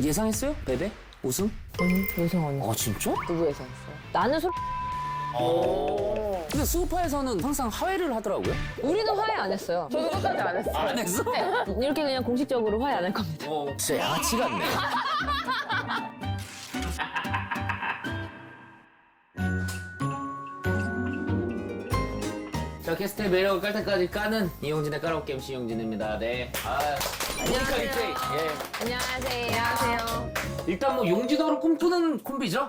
예상했어요? 베베? 우승? 아니, 예상 안 했어. 아 진짜? 누구 예상했어요? 나는 근데 수우파에서는 항상 하회를 하더라고요. 우리는 화해 안 했어요. 저도 끝까지 안 했어요. 안 했어? 이렇게 그냥 공식적으로 화해 안 할 겁니다. 진짜 양아치 같네. 자, 게스트의 매력을 깔 때까지 까는 이용진의 까라오게 MC 이용진입니다. 네. 모니카 일제이. 예. 안녕하세요. 안녕하세요. 일단 뭐 용진호를 꿈꾸는 콤비죠?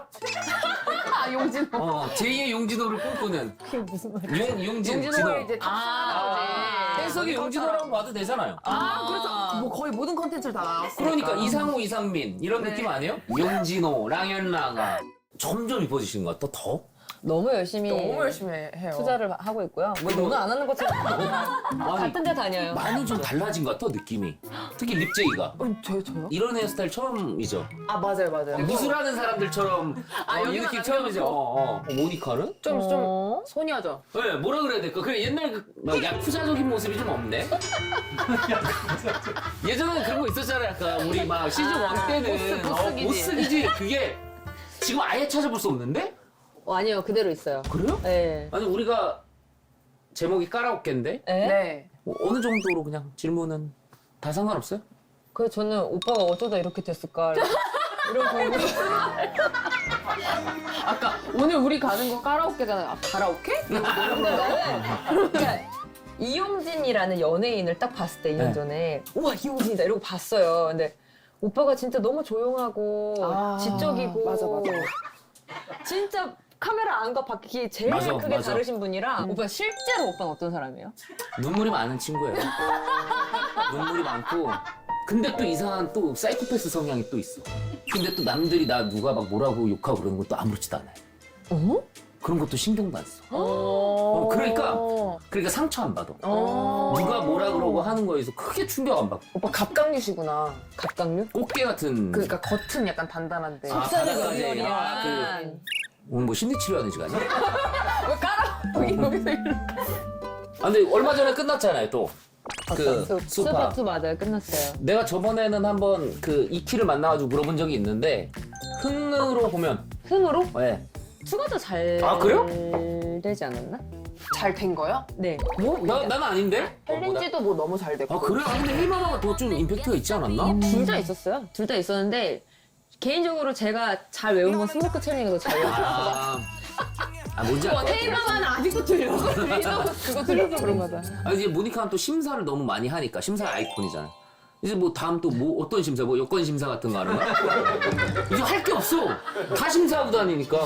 아, 용진. 제2의 용진호를 꿈꾸는. 그게 무슨 말이야? 용진, 용진호의 진호. 이제 탑승한 댄서계 용진호라고 봐도 되잖아요. 그렇죠. 뭐 거의 모든 컨텐츠를 다 나왔어요. 그러니까 이상호, 이상민 이런 네. 느낌 아니에요? 용진호, 랑현랑아. 점점 이뻐지시는 것 같아, 더. 너무 열심히 너무 열심히 해요. 투자를 하고 있고요. 뭐 너는 안 하는 것처럼 같은 데 다녀요. 많이 좀 달라진 것 같아, 느낌이. 특히 립제이가. 저요? 이런 헤어스타일 처음이죠. 아, 맞아요, 맞아요. 무술하는 사람들처럼 이 여기만 느낌 안 처음이죠. 모니카는? 좀 어? 소녀죠. 네, 뭐라 그래야 될까? 그래, 옛날 막 야쿠자적인 모습이 좀 없네. 예전에는 그런 거 있었잖아요. 약간 우리 막 시즌 1 때는 보스기지. 보스기지. 그게 지금 아예 찾아볼 수 없는데? 아니요, 그대로 있어요. 그래요? 네. 아니 우리가 제목이 까라오케인데 네? 네. 뭐 어느 정도로 그냥 질문은 다 상관없어요? 그래서 저는 오빠가 어쩌다 이렇게 됐을까 이런 고민. 아까 오늘 우리 가는 거 카라오케잖아요. 아, 가라오케? 근데 나는 그러니까 이용진이라는 연예인을 딱 봤을 때 2년 네. 전에 우와 이용진이다 이러고 봤어요. 근데 오빠가 진짜 너무 조용하고 아, 지적이고 맞아. 진짜 카메라 안과 밖이 제일 맞아, 크게 맞아. 다르신 분이랑 오빠 실제로 오빠는 어떤 사람이에요? 눈물이 많은 친구예요. 눈물이 많고 근데 또 이상한 또 사이코패스 성향이 또 있어. 근데 또 남들이 나 누가 막 뭐라고 욕하고 그러는 것도 아무렇지도 않아요. 어? 그런 것도 신경도 안 써. 어, 그러니까 상처 안 받아. 누가 뭐라 그러고 하는 거에서 크게 충격 안 받고. 오빠 갑각류시구나. 갑각류? 꽃게 같은 그러니까 겉은 약간 단단한데. 속살이 바닥까지. 여리여리한. 오늘 뭐 심리치료하는 시간이야? 왜 까라오케 여기서 이렇게. 근데 얼마 전에 끝났잖아요 또. 그 수파. 수파투 맞아요. 끝났어요. 내가 저번에는 한번 그 이키를 만나가지고 물어본 적이 있는데 흥으로 보면 흥으로? 왜? 투가 더 잘 아, 그래요? 되지 않았나? 잘 된 거요? 네. 뭐? 난 아닌데? 헬린지도 뭐 너무 잘 됐고. 아 그래? 근데 헬마마가 더 좀 임팩트가 있지 않았나? 둘 다 있었어요. 둘 다 있었는데 개인적으로 제가 잘 외운 건 스모크 챌린지가 더 잘 외웠어요. 뭔지 알 것 같아. 테이마만 아직도 들려. 그거 들려서 그런가 봐. 이제 모니카는 또 심사를 너무 많이 하니까 심사 아이콘이잖아. 이제 뭐 다음 또 뭐 어떤 심사, 뭐 여권 심사 같은 거 하는 거야? 이제 할 게 없어. 다 심사하고 다니니까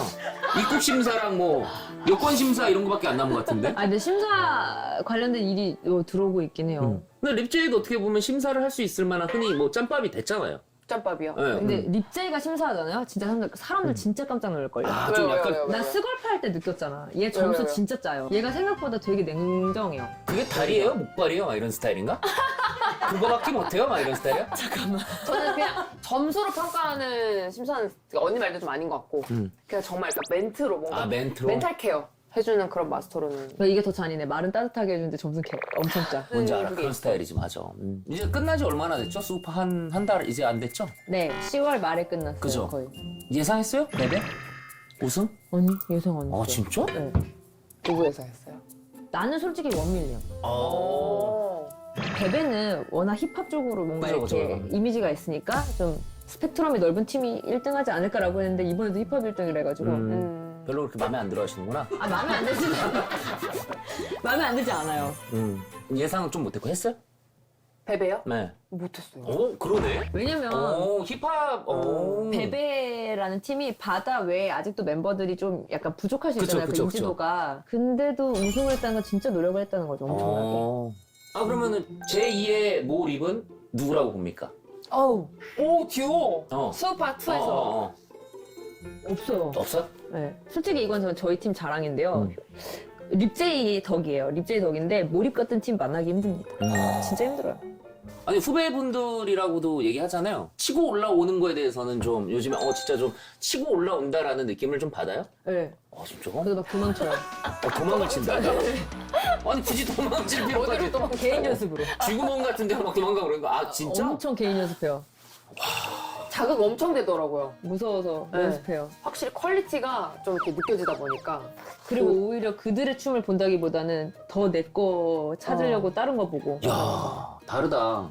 입국 심사랑 뭐 여권 심사 이런 거밖에 안 남은 것 같은데. 근데 심사 관련된 일이 들어오고 있긴 해요. 근데 립제이도 어떻게 보면 심사를 할 수 있을 만한 흔히 뭐 짬밥이 됐잖아요. 짬밥이요. 네. 근데 립제이가 심사하잖아요. 진짜 사람들 진짜 깜짝 놀랄걸요. 좀 왜요, 약간 왜요, 왜요? 나 스걸프 할 때 느꼈잖아. 얘 점수 왜요? 진짜 짜요. 얘가 생각보다 되게 냉정해요. 그게 다리예요? 목발이에요? 막 이런 스타일인가? 그거밖에 못해요? 막 이런 스타일이야? 저는 그냥 점수로 평가하는 심사는 언니 말도 좀 아닌 것 같고 그냥 정말 약간 멘트로 뭔가 멘트로? 멘탈 케어 해주는 그런 마스터로는 그러니까 이게 더 잔인해. 말은 따뜻하게 해주는데 점수는 엄청 짜. 뭔지 알아. 그게 그런 있어. 스타일이지, 맞아. 이제 끝나지 얼마나 됐죠? 수우파 한 달 이제 안 됐죠? 네, 10월 말에 끝났어요. 그죠? 거의. 예상했어요? 베베? 우승? 아니, 예상 안 했어요. 진짜? 네. 누구 예상했어요? 나는 솔직히 원밀리언. 베베는 워낙 힙합 쪽으로 뭔가 그죠, 이렇게 그죠. 이미지가 있으니까 좀 스펙트럼이 넓은 팀이 1등 하지 않을까라고 했는데 이번에도 힙합 1등이라 해가지고 별로 그렇게 마음에 안 들어 하시는구나. 마음에 안 들지 마음에 안 들지 않아요. 예상은 좀 못했고 했어요? 베베요? 네. 못했어요. 그러네. 왜냐면 힙합. 베베라는 팀이 바다 외에 아직도 멤버들이 좀 약간 부족할 수 그쵸, 있잖아요. 그쵸, 그 인지도가. 근데도 우승을 했다는 건 진짜 노력을 했다는 거죠. 엄청나게. 그러면은 제2의 모 립은 누구라고 봅니까? 오 듀오 수우파 2에서 없어요. 없어? 네. 솔직히 이건 저희 팀 자랑인데요. 립제이 덕이에요. 립제이 덕인데 몰입 같은 팀 만나기 힘듭니다. 진짜 힘들어요. 아니 후배분들이라고도 얘기하잖아요. 치고 올라오는 거에 대해서는 좀 요즘에 진짜 좀 치고 올라온다라는 느낌을 좀 받아요? 네. 진짜? 그래서 막 도망쳐요. 도망을 친다. 아니 굳이 도망을 칠 필요까지. 개인 연습으로. 쥐구멍 같은 데로 막 도망가고 그런 거. 진짜? 엄청 개인 연습해요. 자극 엄청 되더라고요. 무서워서 네. 연습해요. 확실히 퀄리티가 좀 이렇게 느껴지다 보니까. 그리고 오히려 그들의 춤을 본다기보다는 더 내 거 찾으려고 다른 거 보고. 야, 다르다.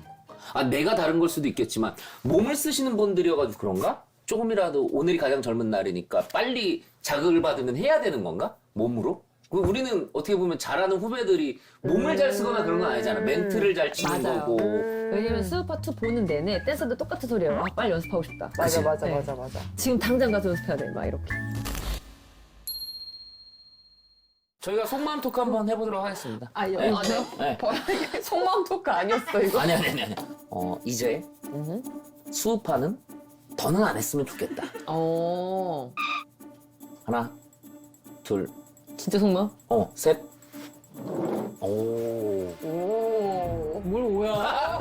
아, 내가 다른 걸 수도 있겠지만 몸을 쓰시는 분들이어가지고 그런가? 조금이라도 오늘이 가장 젊은 날이니까 빨리 자극을 받으면 해야 되는 건가? 몸으로? 우리는 어떻게 보면 잘하는 후배들이 몸을 잘 쓰거나 그런 건 아니잖아. 멘트를 잘 치는 맞아요. 거고. 왜냐면 스우파2 보는 내내 댄서들 똑같은 소리예요. 아, 빨리 연습하고 싶다. 그치? 맞아. 네. 지금 당장 가서 연습해야 돼. 막 이렇게. 저희가 속마음 토크 한번 해보도록 하겠습니다. 아, 네. 네. 속마음 토크 아니었어, 이거? 아니. 이제 수우파는 더는 안 했으면 좋겠다. 하나, 둘, 진짜 속마음? 셋. 오. 오. 뭘 오야.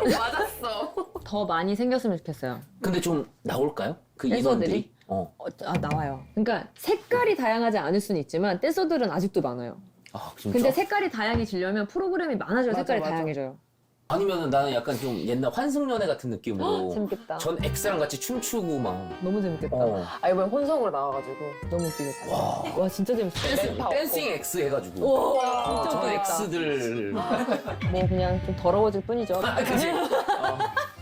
맞았어. 더 많이 생겼으면 좋겠어요. 근데 좀 나올까요? 그 댄서들이? 인원들이? 나와요. 그러니까 색깔이 다양하지 않을 수는 있지만 댄서들은 아직도 많아요. 아, 진짜? 근데 색깔이 다양해지려면 프로그램이 많아져야 맞아, 색깔이 맞아. 다양해져요. 아니면은 나는 약간 좀 옛날 환승연애 같은 느낌으로 재밌겠다. 전 X랑 같이 춤추고 막. 너무 재밌겠다. 아, 이번에 혼성으로 나와가지고. 너무 웃기겠다. 와, 진짜 재밌어. 댄싱 X 해가지고. 와, 진짜 전 웃기겠다. X들. 뭐 그냥 좀 더러워질 뿐이죠. 그치?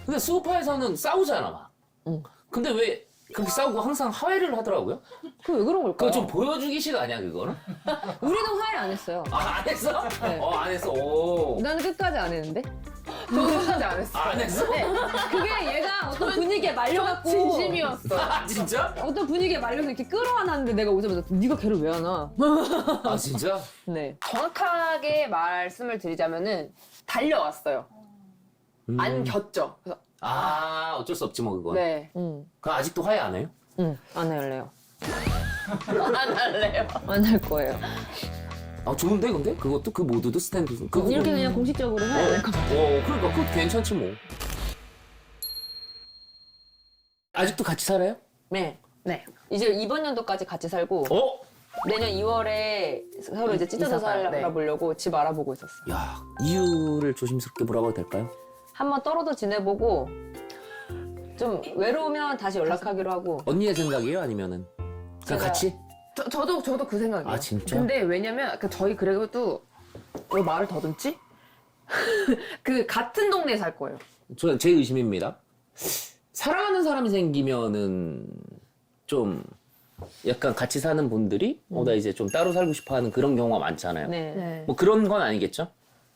근데 수우파에서는 싸우잖아, 막. 응. 근데 왜 그렇게 싸우고 항상 화해를 하더라고요? 그 왜 그런 걸까요? 그거 좀 보여주기식 아니야, 그거는? 우리는 화해 안 했어요. 아, 안 했어? 네. 안 했어. 오. 나는 끝까지 안 했는데. 저도 끝까지 안 했어. 안 했어? 그게 얘가 어떤 분위기에 말려갖고 진심이었어. 아, 진짜? 어떤 분위기에 말려서 이렇게 끌어안았는데 내가 오자마자 네가 걔를 왜 안아? 아, 진짜? 네. 정확하게 말씀을 드리자면은 달려왔어요. 안 겼죠. 그래서 아, 어쩔 수 없지, 뭐, 그건. 네. 응. 그럼 아직도 화해 안 해요? 안 할래요. 안 할래요. 안 할 거예요. 아, 좋은데, 근데? 그것도 그 모드도 스탠드. 이렇게 그냥 공식적으로 화해 안 할 거예요. 그러니까 그것도 괜찮지, 뭐. 아직도 같이 살아요? 네. 네. 이제 이번 연도까지 같이 살고 내년 2월에 서로 이제 찢어져 이사 가요. 네. 살아보려고 집 알아보고 있었어요. 야, 이유를 조심스럽게 물어봐도 될까요? 한번 떨어져 지내보고 좀 외로우면 다시 연락하기로 하고. 언니의 생각이에요? 아니면은 그냥 제가- 같이? 저도 그 생각이에요. 아, 진짜? 근데 왜냐면 저희 그래도 왜 말을 더듬지? 그 같은 동네에 살 거예요. 저는 제 의심입니다. 사랑하는 사람이 생기면은 좀 약간 같이 사는 분들이 나 이제 좀 따로 살고 싶어 하는 그런 경우가 많잖아요. 네. 네. 뭐 그런 건 아니겠죠?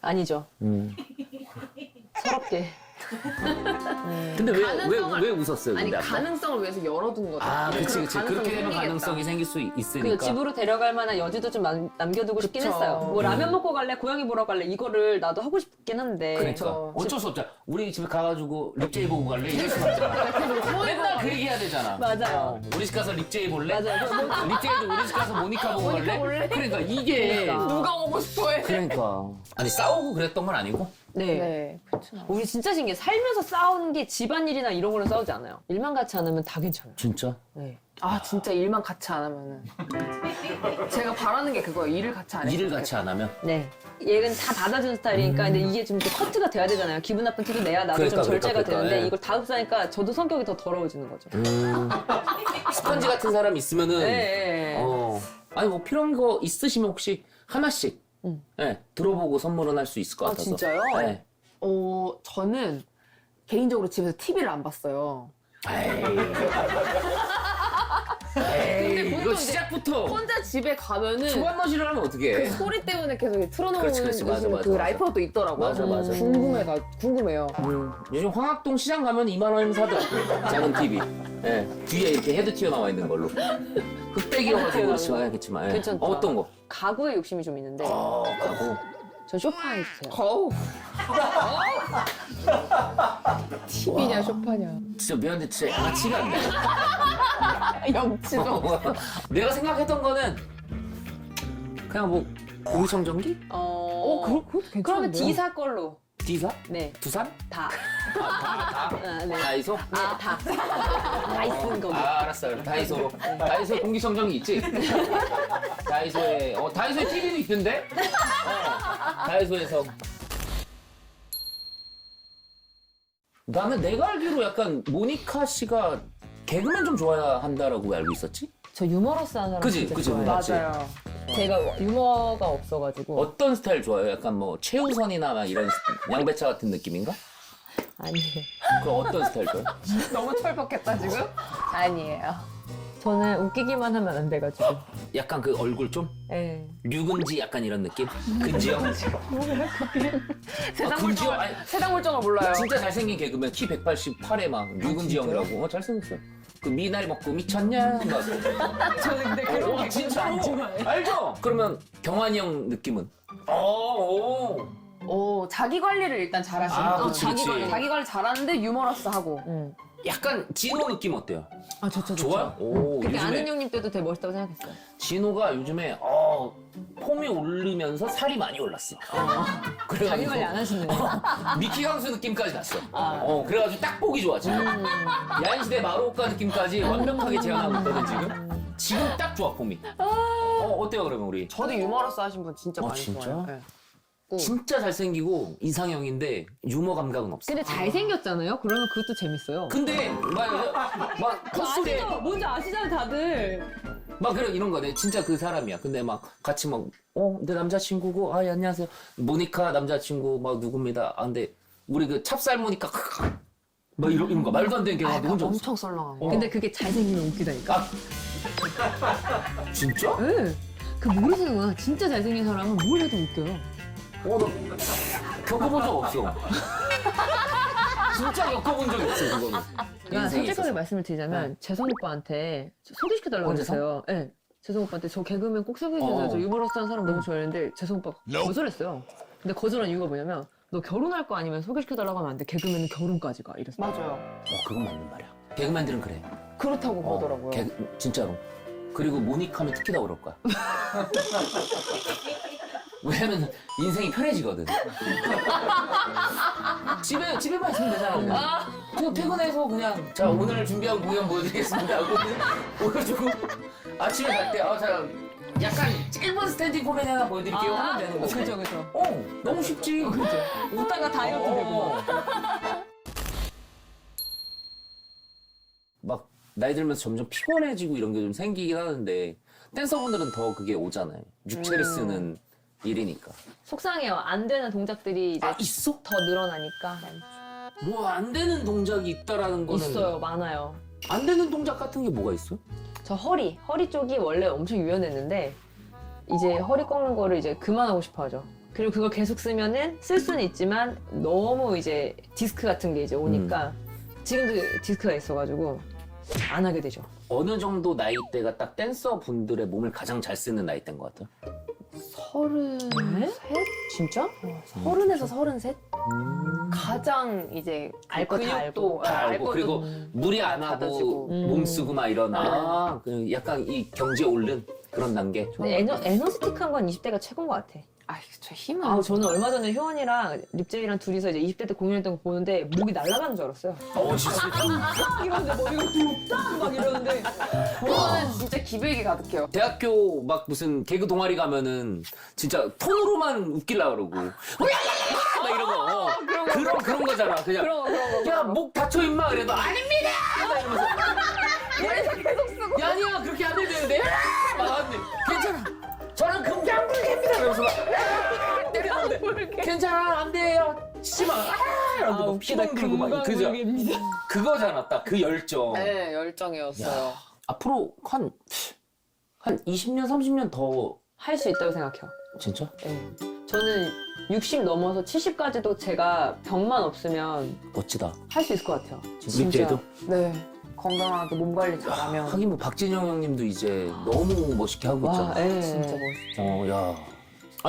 아니죠. 음. 서럽게. 근데 가능성을- 왜 웃었어요? 아니 근데 아까? 가능성을 위해서 열어둔 거죠. 아, 그치. 그런 그렇게 가능성이 되면 생기겠다. 가능성이 생길 수 그 있으니까. 집으로 데려갈 만한 여지도 좀 남겨두고 싶긴 그쵸. 했어요. 뭐 라면 먹고 갈래, 고양이 보러 갈래 이거를 나도 하고 싶긴 한데. 그러니까 그쵸. 어쩔 수 없잖아. 우리 집에 가가지고 립제이 보고 갈래? 이럴 수 없잖아. 맨날 그 얘기 해야 되잖아. 맞아요. 우리 집 가서 립제이 볼래? 맞아요. 립제이도 우리 집 가서 모니카 보고 갈래? 볼래? 그러니까 이게 누가 오고 싶어해? 그러니까 아니 싸우고 그랬던 건 아니고 네. 네, 그렇죠. 우리 진짜 신기해. 살면서 싸우는 게 집안일이나 이런 거는 싸우지 않아요. 일만 같이 안 하면 다 괜찮아요. 진짜? 네. 아 진짜 일만 같이 안 하면은 제가 바라는 게 그거예요. 일을 같이 안 했으면 일을 같이 안 하면 네. 얘는 다 받아주는 스타일이니까 근데 이게 좀 이렇게 커트가 돼야 되잖아요. 기분 나쁜 티도 내야 나도 그러니까, 좀 절제가 그러니까, 되는데 예. 이걸 다 흡사하니까 저도 성격이 더 더러워지는 거죠. 스펀지 같은 사람 있으면은 네. 아니 뭐 필요한 거 있으시면 혹시 하나씩 네, 들어보고 선물은 할 수 있을 것 아, 같아서 진짜요? 네. 저는 개인적으로 집에서 TV를 안 봤어요. 에이, 보통 이거 이제 시작부터 혼자 집에 가면은 초반머시를 하면 어떻게 해? 소리 때문에 계속 틀어놓는 그렇지, 맞아, 맞아, 그 맞아. 라이프가 또 있더라고요. 맞아. 궁금해요. 요즘 황학동 시장 가면 2만 원이면 사더라고. 작은 TV. 예, 뒤에 이렇게 헤드 튀어나와 있는 걸로. 흑백이어가지고 그렇지 않겠지만. 예. 괜찮다. 어떤 거? 가구에 욕심이 좀 있는데 가구. 전 소파 해주세요. 거우. TV냐 쇼파냐. 진짜 미안한데 진짜 양아치가 안 돼. 염치도. 내가 생각했던 거는 그냥 뭐 공기청정기? 그것도 괜찮은데. 그러면 D사 걸로. D사? 네. 두산? 다. 다? 아, 네. 다이소? 네, 다. 다 쓰는 거고. 아, 알았어요. 다이소로. 다이소에 공기청정기 있지? 다이소에 TV도 있던데? 다이소에서. 나는 내가 알기로 약간 모니카 씨가 개그맨 좀 좋아한다라고 알고 있었지? 저 유머러스한 사람 그지, 진짜 그지, 좋아해요. 맞지? 맞아요. 제가 유머가 없어가지고 어떤 스타일 좋아해요? 약간 뭐 최우선이나 막 이런 양배차 같은 느낌인가? 아니에요. 그럼 어떤 스타일 좋아해? 너무 철벽했다 지금? 아니에요. 저는 웃기기만 하면 안 돼가지고. 약간 그 얼굴 좀? 예. 류근지 약간 이런 느낌? 근지영? 세상 근지영? 물정을 아니, 세상 물정을 몰라요. 진짜 잘생긴 개그맨 키 188에 막 류근지영이라고 잘생겼어. 그 미나리 먹고 미쳤냐? 막. 저는 근데 어, 진짜로? 알죠? 그러면 경환이 형 느낌은? 오, 자기 관리를 일단 잘하시는 아, 거. 그치, 그치. 자기 관리 잘하는데 유머러스하고. 응. 약간 진호 느낌 어때요? 아 좋죠. 좋아요? 오, 그때 요즘에 아는 형님 때도 되게 멋있다고 생각했어요. 진호가 요즘에 폼이 오르면서 살이 많이 올랐어. 그래가지고 자기 관리 안 하시는 거. 미키 강수 느낌까지 났어. 그래가지고 딱 보기 좋아 지금. 야인시대 마루오카 느낌까지 완벽하게 재현하고 있거든 지금. 지금 딱 좋아 폼이. 어때요 그러면 우리? 저도 유머러스 하신 분 진짜 많이 진짜? 좋아해요. 네. 진짜 잘생기고 이상형인데 유머 감각은 없어. 근데 잘생겼잖아요? 그러면 그것도 재밌어요. 근데 막 헛소리에 아시죠? 뭔지 아시잖아요, 다들. 막 그런 이런 거네. 진짜 그 사람이야. 근데 막 같이 막 내 남자친구고 예, 안녕하세요. 모니카 남자친구 막 누굽니다. 근데 우리 그 찹쌀 모니카 막 이런 거 말도 안 되는 경우가 너무 좋아. 엄청 썰렁하고. 근데 그게 잘생기면 웃기다니까. 진짜? 네. 그 모르시는구나. 진짜 잘생긴 사람은 뭘 해도 웃겨요. 나 겪어본 적 없어. 진짜 겪어본 적이 없어 그거는. 그러니까 인생에 솔직하게 있어서. 말씀을 드리자면 재성 오빠한테 소개시켜달라고 언제서? 그랬어요. 네. 재성 오빠한테 저 개그맨 꼭 소개시켜줘요. 저 유머러스한 사람 너무 좋아했는데 재성 오빠가 거절했어요. 근데 거절한 이유가 뭐냐면 너 결혼할 거 아니면 소개시켜달라고 하면 안 돼. 개그맨은 결혼까지 가. 이랬어요. 맞아요. 그건 맞는 말이야. 개그맨들은 그래. 그렇다고 보더라고요. 진짜로. 그리고 모니카는 특히 더 그럴 거야. 왜냐면 인생이 편해지거든. 집에만 있으면 되잖아. 그냥 퇴근해서 그냥 자 오늘 준비한 공연 보여드리겠습니다 하고 보여주고 아침에 갈 때 자 약간 짧은 스탠딩 코미디 하나 보여드릴게요 하면 되는 거지. 그죠. 너무 쉽지. 웃다가 다이어트 되고. 막 나이 들면서 점점 피곤해지고 이런 게 좀 생기긴 하는데 댄서분들은 더 그게 오잖아요. 육체를 쓰는 일이니까. 속상해요. 안 되는 동작들이 이제 있어? 더 늘어나니까. 뭐 안 되는 동작이 있다라는 거는 있어요. 많아요. 안 되는 동작 같은 게 뭐가 있어? 저 허리 쪽이 원래 엄청 유연했는데 이제 허리 꺾는 거를 이제 그만하고 싶어 하죠. 그리고 그거 계속 쓰면은 쓸 수는 있지만 너무 이제 디스크 같은 게 이제 오니까 지금도 디스크가 있어가지고 안 하게 되죠. 어느 정도 나이대가 딱 댄서 분들의 몸을 가장 잘 쓰는 나이대인 것 같아? 33? 진짜? 30에서 33? 가장 이제 알 거다 근육도 다 알고 그리고 무리 안 하고 받아주고. 몸 쓰고 막 이런 그 약간 이 경지에 오른 그런 단계. 근데 에너지틱한 건 20대가 최고인 것 같아. 저 힘은 저는 얼마 전에 효원이랑 립제이랑 둘이서 이제 20대 때 공연했던 거 보는데 목이 날아가는 줄 알았어요. 진짜. 막 이러는데 머리가 뚝딱 막 이러는데 그거는 진짜 기백이 가득해요. 대학교 막 무슨 개그 동아리 가면은 진짜 톤으로만 웃기려 그러고 막 이런 거 그런 거잖아. 그냥 야 목 다쳐 임마 그래도 아닙니다. 막 이러면서 그래서 계속 쓰고. 야 아니야 그렇게 안 해도 되는데 막 하는데 괜찮아. 저는 금강불개입니다. 이러면서 막 때리는데 괜찮아 안 돼요. 치마 이러면서 막 피멍 들고 막 그죠? 그거잖아 딱 그 열정. 네, 열정이었어요. 앞으로 한 20년 30년 더 할 수 있다고 생각해요. 진짜? 네. 저는 60 넘어서 70까지도 제가 병만 없으면 멋지다. 할 수 있을 것 같아요. 립제이도? 네. 건강하게 몸 관리 잘하면. 하긴 뭐 박진영 형님도 이제 너무 멋있게 하고 있잖아. 예. 진짜 멋있죠. 야.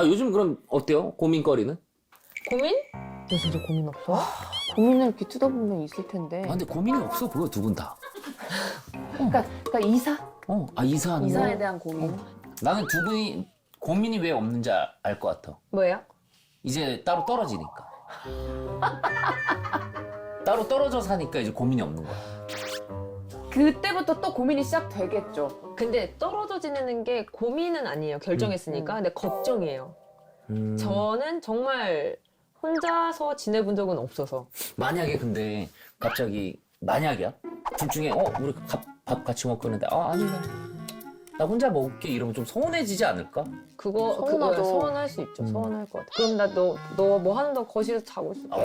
요즘 그럼 어때요? 고민거리는? 고민? 너 진짜 고민 없어? 고민을 이렇게 뜯어보면 있을 텐데. 근데 고민이 없어 보여 두 분 다. 그러니까 이사? 이사하는 거? 이사에 대한 고민. 나는 두 분이 고민이 왜 없는지 알 것 같아. 뭐예요? 이제 따로 떨어지니까. 따로 떨어져 사니까 이제 고민이 없는 거야. 그때부터 또 고민이 시작되겠죠. 근데 떨어져 지내는 게 고민은 아니에요. 결정했으니까. 근데 걱정이에요. 저는 정말 혼자서 지내본 적은 없어서. 만약에 근데 갑자기 만약이야? 둘 중에 우리 밥 같이 먹겠는데 아니 나 혼자 먹을게 이러면 좀 서운해지지 않을까? 그거 서운하죠. 서운할 수 있죠. 서운할 것 같아. 그럼 나 너 뭐 하는다 거실에서 자고 있어. 나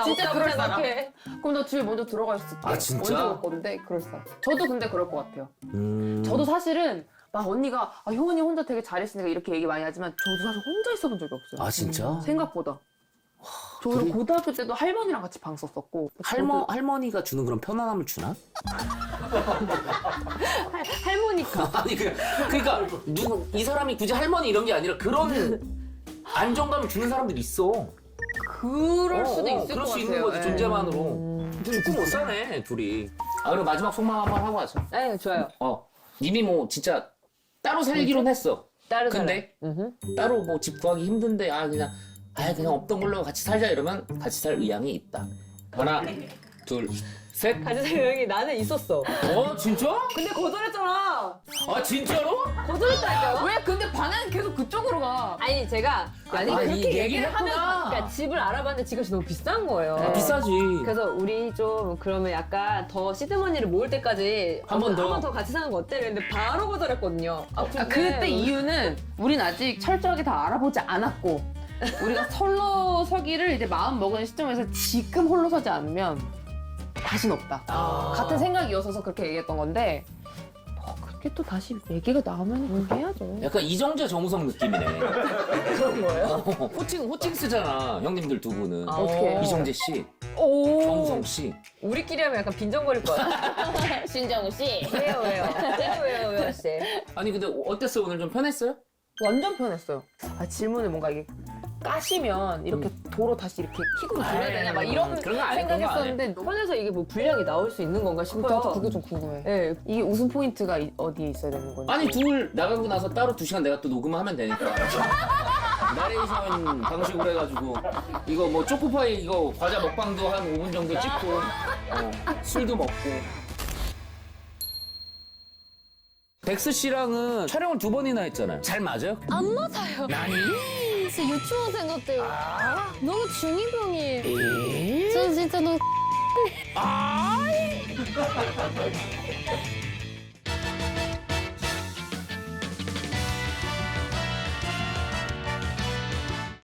진짜 없다고 그럴 사람. 생각해. 그럼 나 집에 먼저 들어가 있을게. 아, 진짜? 먼저 올 건데 그럴 사람. 저도 근데 그럴 것 같아요. 음. 저도 사실은 막 언니가 효은이 혼자 되게 잘했으니까 이렇게 얘기 많이 하지만 저도 사실 혼자 있어본 적이 없어요. 아 진짜? 생각보다. 저는 그래? 고등학교 때도 할머니랑 같이 방 썼었고. 할머니가 주는 그런 편안함을 주나? 할머니까. 아니 그러니까 이 사람이 굳이 할머니 이런 게 아니라 그런 안정감을 주는 사람들이 있어. 그럴 수도 있을 그럴 것 수 같아요. 있는 거지 예. 존재만으로. 죽고 못 사네 둘이. 아 그럼 마지막 속마음 한번 하고 가자. 네, 좋아요. 님이 뭐 진짜 따로 살기론 했어. 다른 근데 따로 뭐 집 구하기 힘든데 그냥 없던 걸로 같이 살자 이러면 같이 살 의향이 있다. 하나, 둘, 셋. 같이 생각이 나는 있었어. 진짜? 근데 거절했잖아. 아 진짜로? 거절했다니까요? 왜 근데 반응은 계속 그쪽으로 가? 아니 제가 아니, 그렇게 이 얘기를 얘기를 하면 했구나. 그러니까 집을 알아봤는데 집값이 너무 비싼 거예요. 비싸지. 그래서 우리 좀 그러면 약간 더 시드머니를 모을 때까지 한번 더. 같이 사는 거 어때? 근데 바로 거절했거든요. 그때 이유는 우린 아직 철저하게 다 알아보지 않았고 우리가 홀로 서기를 이제 마음 먹은 시점에서 지금 홀로 서지 않으면 다시는 없다. 같은 생각이어서 그렇게 얘기했던 건데 그렇게 또 다시 얘기가 나오면 그렇게 해야죠. 약간 이정재 정우성 느낌이네. 그런 거예요? 호칭 쓰잖아 형님들 두 분은. 어떻게? 이정재 씨, 오. 정우성 씨. 우리끼리 하면 약간 빈정거릴 거야. 신정우 씨. 왜요, 씨. 아니 근데 어땠어 오늘 좀 편했어요? 완전 편했어요. 질문을 뭔가 이게 까시면 이렇게 도로 다시 이렇게 킥으로 돌려야 되냐 막 이런 그런 거 아니야, 그런 거 생각했었는데 편에서 이게 뭐 분량이 나올 수 있는 건가 싶어요. 나도 그게 좀 궁금해. 네. 이게 웃음 포인트가 어디에 있어야 되는 건지. 아니 둘 나가고 나서 따로 2시간 내가 또 녹음을 하면 되니까. 나레이션 방식으로 해가지고 이거 뭐 초코파이 이거 과자 먹방도 한 5분 정도 찍고 술도 먹고. 덱스 씨랑은 촬영을 2번이나 했잖아요. 잘 맞아요? 안 맞아요. 아니? 저 유치원생 같아요. 너무 중2병이에요. 저는 진짜 너무